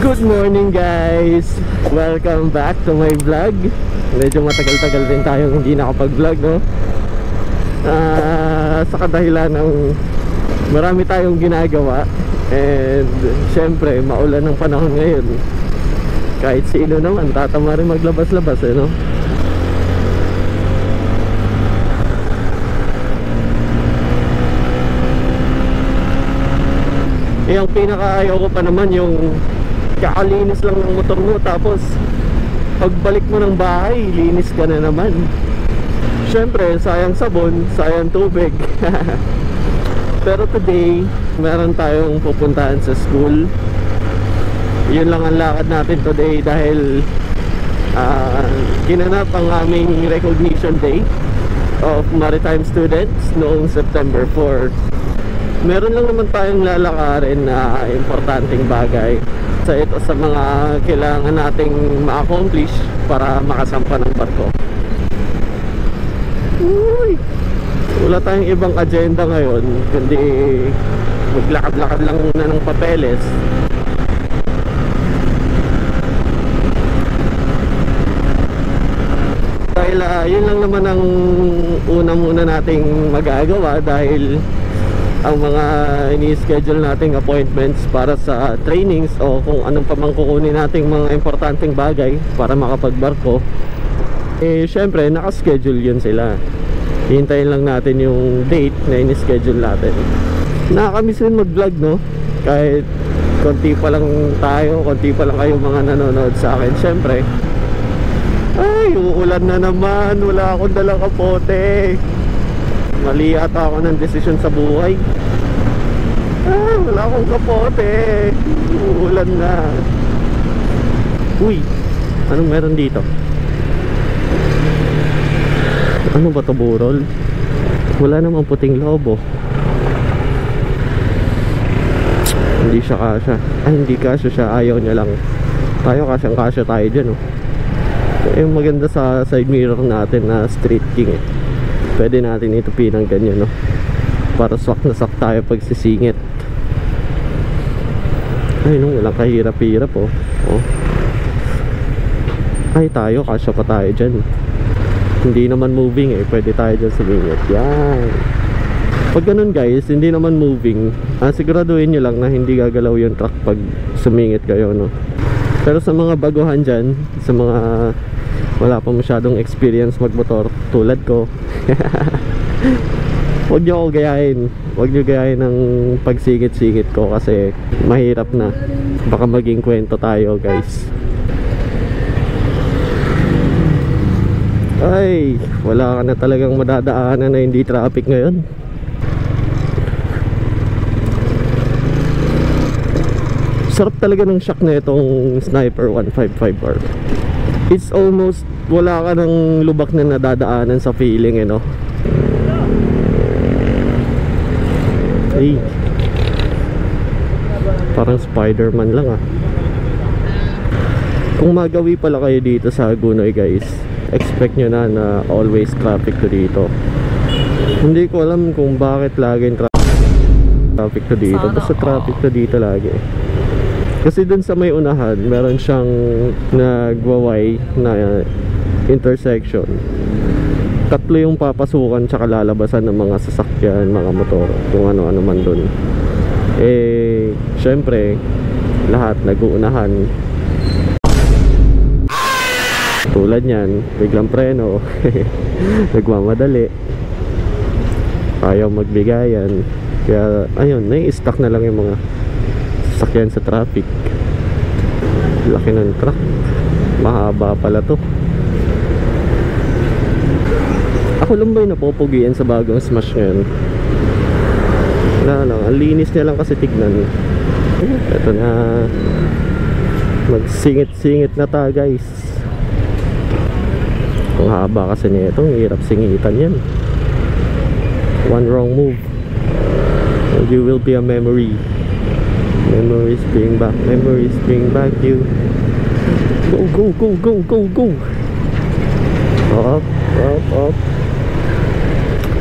Good morning guys! Welcome back to my vlog. Medyo matagal-tagal din tayong hindi nakapag-vlog, no? Sa kadahilan ng marami tayong ginagawa. And syempre, maulan ng panahon ngayon. Kahit sino naman, tatama rin maglabas-labas, no? Yung pinaka-ayaw ko pa naman yung kakalinis lang ng motor mo, tapos pagbalik mo ng bahay, linis ka na naman. Syempre, sayang sabon, sayang tubig. Pero today, meron tayong pupuntahan sa school. Yun lang ang lakad natin today dahil kinanap ang aming recognition day of maritime students noong September 4. Meron lang naman tayong lalakarin na importanteng bagay sa mga kailangan nating ma-accomplish para makasampa ng barko. Uy! Wala tayong ibang agenda ngayon kundi maglakad-lakad lang muna ng papeles. Dahil yun lang naman ang una muna nating magagawa dahil ang mga ini-schedule nating appointments para sa trainings o kung anong pa mang kukunin nating mga importanteng bagay para makapagbarko, eh syempre nakaschedule yun sila. Hintayin lang natin yung date na ini-schedule natin. Nakakamiss rin mag-vlog, no? Kahit konti pa lang tayo, konti pa lang kayo mga nanonood sa akin. Syempre, ay uulan na naman, wala akong dalang kapote. Mali ata ako ng desisyon sa buhay. Wala akong kapote. Uulan na. Uy, anong meron dito? Ano ba to, burol? Wala namang puting lobo. Hindi siya kasya. Ay, hindi kasya siya. Ayaw niya lang. Tayo kasyang kasya tayo dyan, oh. Yung maganda sa side mirror natin na Street King, eh. Pwede natin itupin ng ganyan, no? Para swak na swak tayo pag sisingit. Ay, no, walang kahirap-hirap, oh. Ay, tayo, kasya pa tayo dyan. Hindi naman moving, eh. Pwede tayo dyan sumingit. Yan. Pag ganun, guys, hindi naman moving, siguraduhin nyo lang na hindi gagalaw yung truck pag sumingit kayo, no? Pero sa mga baguhan dyan, sa mga wala pa masyadong experience magmotor tulad ko, huwag nyo ako gayahin. Huwag nyo gayahin ng pagsingit-singit ko kasi mahirap na. Baka maging kwento tayo, guys. Ay, wala ka na talagang madadaanan na hindi traffic ngayon. Sarap talaga ng shock na itong Sniper 155R. It's almost wala ka ng lubak na nadadaanan sa feeling, eh, no? Ay, parang Spider-Man lang, ah. Kung magawi pala kayo dito sa Agunoy, guys, expect nyo na always traffic to dito. Hindi ko alam kung bakit laging traffic to dito. Basta traffic to dito lagi. Kasi dun sa may unahan, meron siyang nagwaway na intersection. Tatlo yung papasukan tsaka lalabasan ng mga sasakyan, mga motor, kung ano-ano man dun. Eh, syempre, lahat nag-uunahan. Tulad yan, biglang preno, nagmamadali, ayaw magbigayan. Kaya, ayun, nai-stuck na lang yung mga sakyan sa traffic. Laki ng truck, mahaba pala to. Ako lang ba yung napupugian sa bagong Smash ngayon? Wala lang, ang linis niya lang kasi tignan. Ito na, magsingit-singit na ta, guys. Ang haba kasi nito, hirap singitan yan. One wrong move and you will be a memory. Memories bring back you. Go. Up.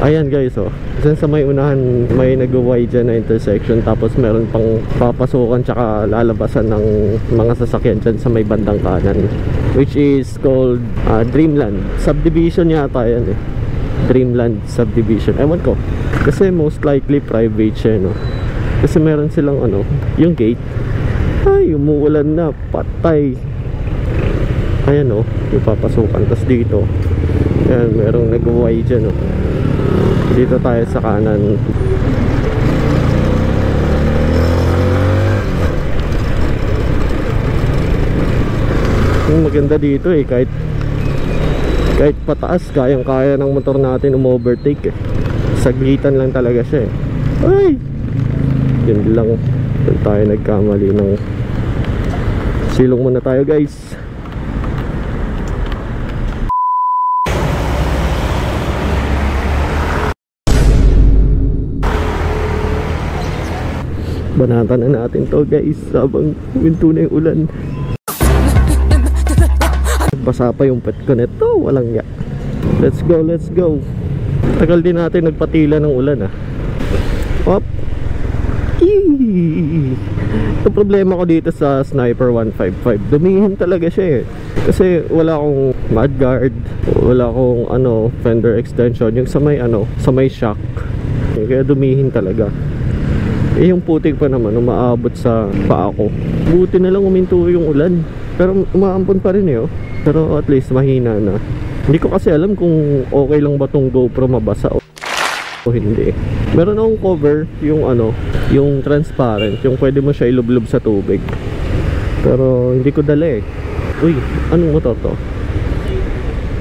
Ayan guys, oh. Diyan sa may unahan, may nag-wide dyan na intersection. Tapos meron pang papasukan tsaka lalabasan ng mga sasakyan dyan sa may bandang kanan, which is called Dreamland Subdivision yata yan eh. Dreamland Subdivision. Ewan ko. Kasi most likely private siya, no? Kasi meron silang ano, yung gate. Ay, umuulan na. Patay. Ayan, oh. Yung papasukan. Tapos dito, ayan, merong nag-wide dyan, oh. Dito tayo sa kanan. Yung maganda dito eh, kahit pataas, kayang-kaya ng motor natin overtake eh. Saglitan lang talaga siya eh. Ay! Yun lang. Doon tayo nagkamali ng silong muna tayo guys. Banatan na natin to guys habang huminto na yung ulan. Basa pa yung pet ko neto, walang ya. Let's go, let's go. Tagal din natin nagpatila ng ulan ah. Op. Ito problema ko dito sa Sniper 155. Dumihin talaga siya eh. Kasi wala akong mudguard, wala akong ano, fender extension, yung sa may shock. Kaya dumihin talaga. Eh yung putik pa naman umaabot sa paa ko. Buti na lang uminto yung ulan. Pero umaampon pa rin eh oh. Pero at least mahina na. Hindi ko kasi alam kung okay lang ba tong GoPro mabasa o hindi. Meron akong cover, yung ano, yung transparent, yung pwede mo siya ilublob sa tubig. Pero hindi ko dala eh. Uy, anong motor to?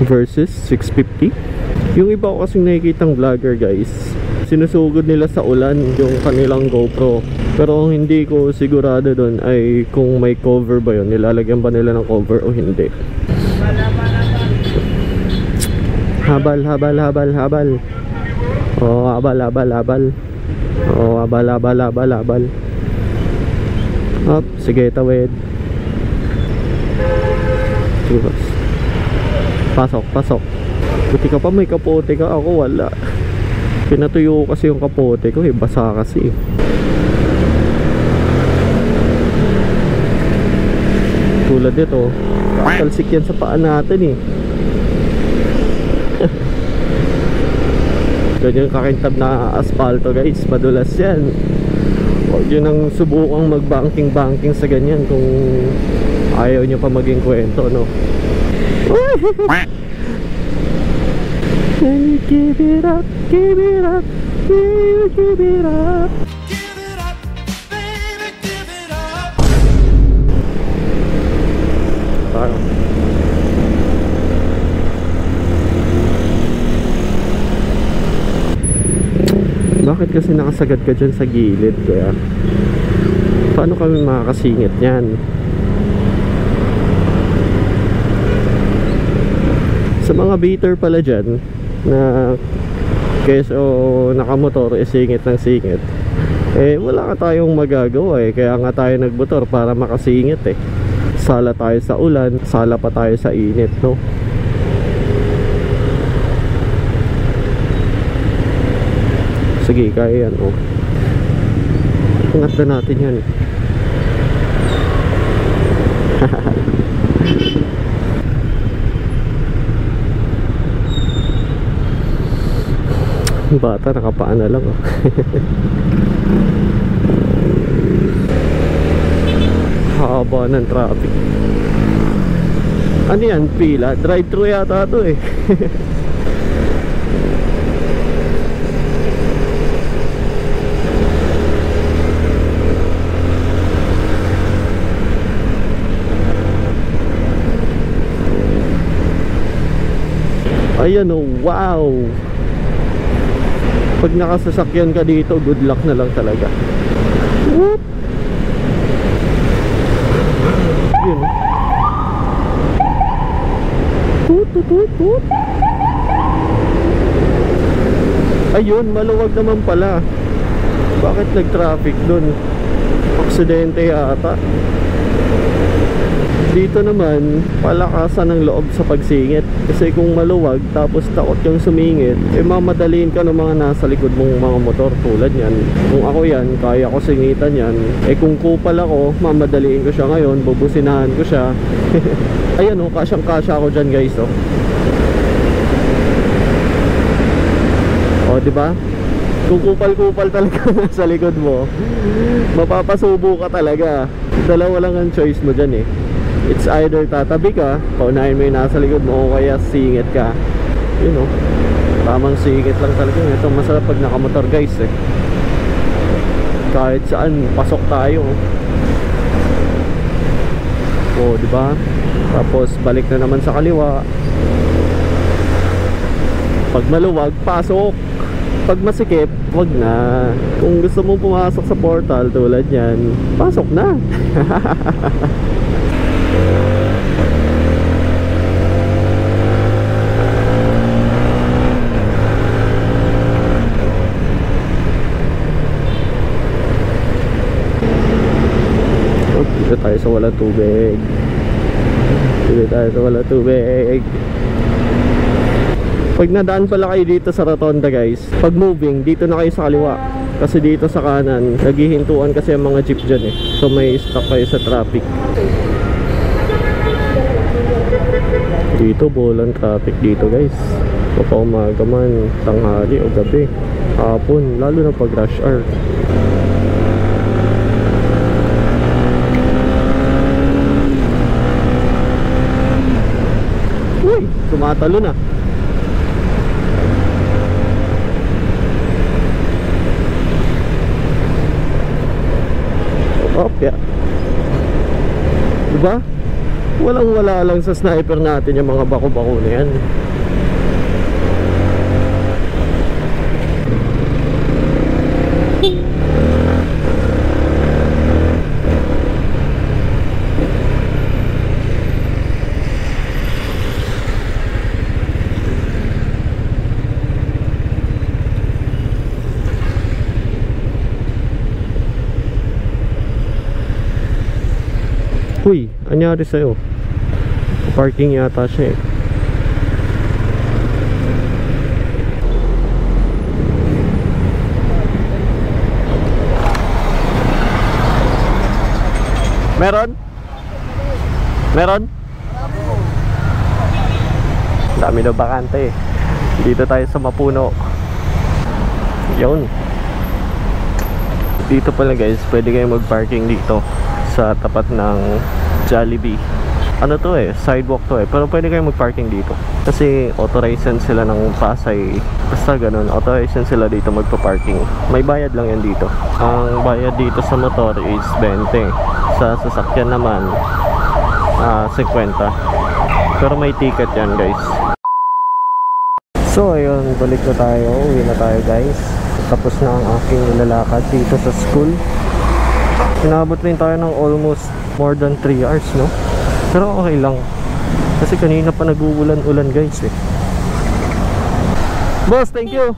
Versus 650. Yung iba ko kasing nakikitang vlogger guys, sinusugod nila sa ulan yung kanilang GoPro. Pero ang hindi ko sigurado doon ay kung may cover ba yun, nilalagyan ba nila ng cover o hindi. Habal. Oh, habal. Oh, habal. Up, sige, tawid. Pasok. Buti ka pa may kapote ka, ako wala. Pinatuyo kasi yung kapote ko eh, basa kasi. Tulad dito, kakalsik yan sa paa natin eh. Ganyan kakintab na asfalto guys, madulas yan. Huwag yun ang subukang mag-banking sa ganyan kung ayaw nyo pa maging kwento, no? Can you give it up, give it up, give it up. Give it up, baby, give it up. Parang bakit kasi nakasagad ka dyan sa gilid? Kaya paano kami makakasingit yan? Sa mga beater pala dyan na keso nakamotor singit ng singit, eh wala ka tayong magagawa eh. Kaya nga tayo nagmotor para makasingit eh. Sala tayo sa ulan, sala pa tayo sa init, no? Sige, kaya yan oh. Angat na natin yan. Bata, nakapaan na lang oh. Haba ng traffic. Ano yan? Pila? Drive-thru yata ito eh. Ayan oh, wow. Pag nakasasakyan ka dito, good luck na lang talaga. Whoop. Yun. Tut. Ayun, maluwag naman pala. Bakit nag-traffic dun? Aksidente yata. Dito naman, palakasan ng loob sa pagsingit. Kasi kung maluwag, tapos takot kang sumingit, mamadaliin ka ng mga nasa likod mong mga motor. Tulad yan, kung ako yan, kaya ko singitan yan. Kung kupal ako, mamadaliin ko siya ngayon, bubusinahan ko siya. Ayan kasyang kasya ako dyan guys diba? Kung kupal-kupal talaga sa likod mo, mapapasubo ka talaga. Dalawa lang ang choice mo dyan It's either tatabi ka, paunahin mo yung nasa likod mo, o kaya singit ka. Tamang singit lang talaga. Ito masarap pag nakamotor guys kahit saan, pasok tayo. Diba? Tapos balik na naman sa kaliwa. Pag maluwag, pasok. Pag masikip, wag na. Kung gusto mong pumasok sa portal tulad yan, pasok na. Dito tayo sa walang tubig. Pag nadaan pala kayo dito sa rotonda guys, pag moving, dito na kayo sa kaliwa. Kasi dito sa kanan, naghihintuan kasi ang mga jeep dyan So may stuck kayo sa traffic. Dito, bolang traffic dito guys. Umaga man, tanghali o gabi, hapon, lalo na pag rush hour. Uy, tumatalo na. Yeah. Diba? Walang-wala lang sa sniper natin yung mga bako-bako na yan. Uy, anyari sa'yo? Parking yata siya Meron? Dami na bakante Dito tayo sa Mapuno. Yun. Dito pala guys, pwede kayo mag-parking dito sa tapat ng Jollibee. Ano to sidewalk to pero pwede kayo mag-parking dito kasi authorized sila ng Pasay. Basta ganun, authorized sila dito magpa-parking. May bayad lang yan dito. Ang bayad dito sa motor is 20. Sa sasakyan naman 50. Pero may ticket yan guys. So ayun, balik na tayo. Uwi na tayo guys. Tapos na ang aking nilalakad dito sa school. Inabot rin tayo ng almost more than 3 hours pero okay lang kasi kanina pa nag-uulan-ulan guys Boss, thank you.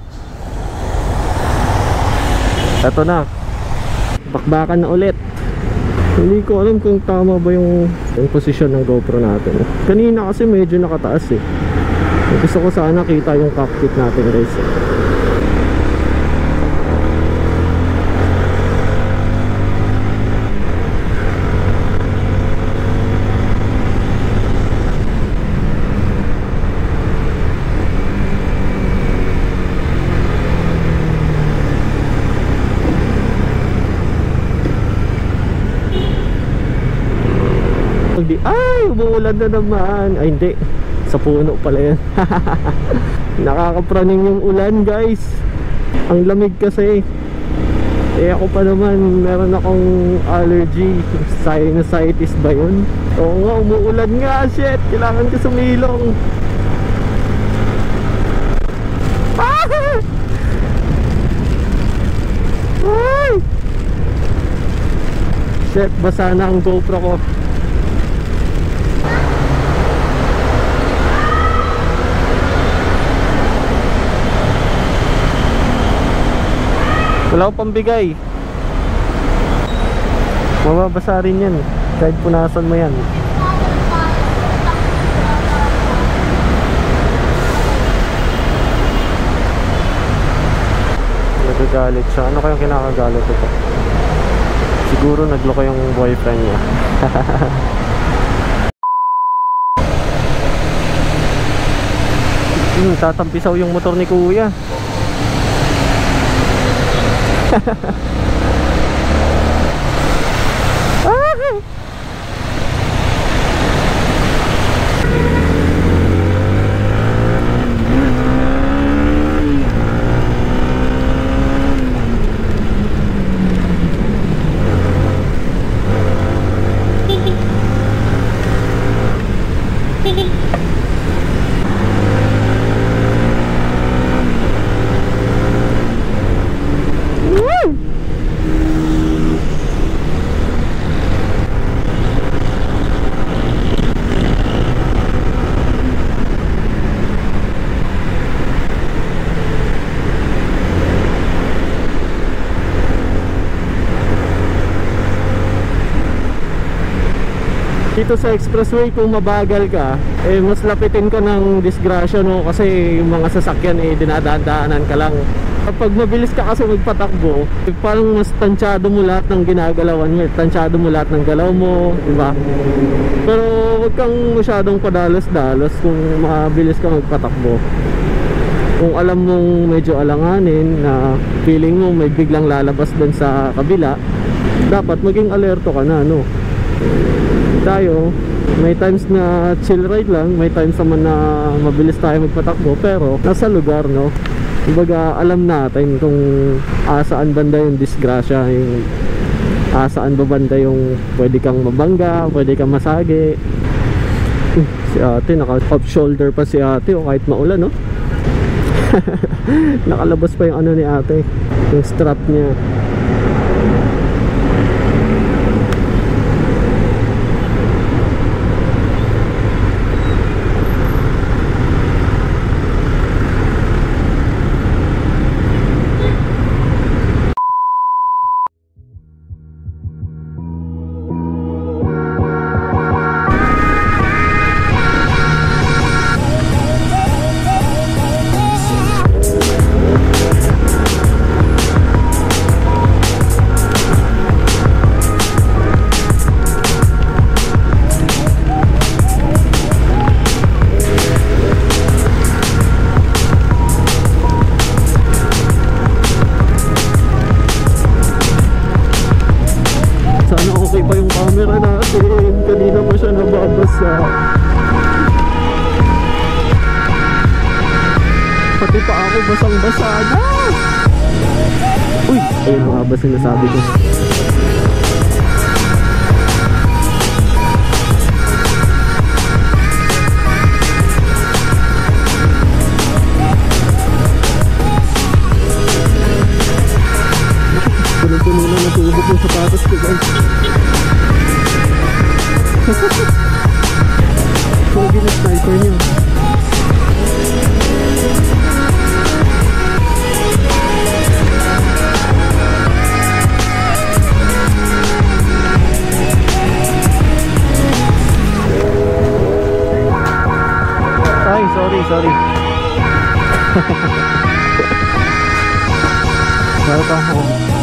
Eto na, bakbakan na ulit. Hindi ko alam kung tama ba yung posisyon ng GoPro natin kanina kasi medyo nakataas gusto ko sana kita yung cockpit natin guys Ay, umuulan na naman. Ay, hindi. Sa puno pala yan. Nakakapraning yung ulan, guys. Ang lamig kasi. Ako pa naman, meron akong allergy. Sinusitis ba yun? Oo nga, umuulan nga. Shit, kailangan ko sumilong. Ay! Shit, basa na ang GoPro ko. Wala akong pambigay. Mababasa rin yan. Kahit punasan mo yan. Nagagalit siya. Ano kayang kinakagalit ito? Siguro nagloko yung boyfriend niya. Tatampisaw yung motor ni kuya. Dito sa expressway, kung mabagal ka, mas lapitin ka ng disgrasya, no? Kasi yung mga sasakyan dinadaan-daanan ka lang. Kapag mabilis ka kasi magpatakbo, parang mas tansyado mo lahat ng ginagalawan mo, tansyado mo lahat ng galaw mo, diba? Pero huwag kang masyadong padalos-dalos kung mabilis ka magpatakbo. Kung alam mong medyo alanganin, na feeling mo may biglang lalabas dun sa kabila, dapat maging alerto ka na, no? Tayo, may times na chill ride lang, may times naman na mabilis tayo magpatakbo, pero nasa lugar, no? Kumbaga alam natin kung asaan banda yung disgrasya, yung asaan ba banda yung pwede kang mabangga, pwede kang masagi. Si ate, naka off shoulder pa si ate, o kahit maulan, no? Nakalabas pa yung ano ni ate, yung strap niya. Pati pa ako basang-basa na. Uy, ayun nga ba sinasabi ko. Puno-puno na natubog yung sapatos ko, guys. Pogi na sniper niyo. Ay, sorry. Sorry pa ako.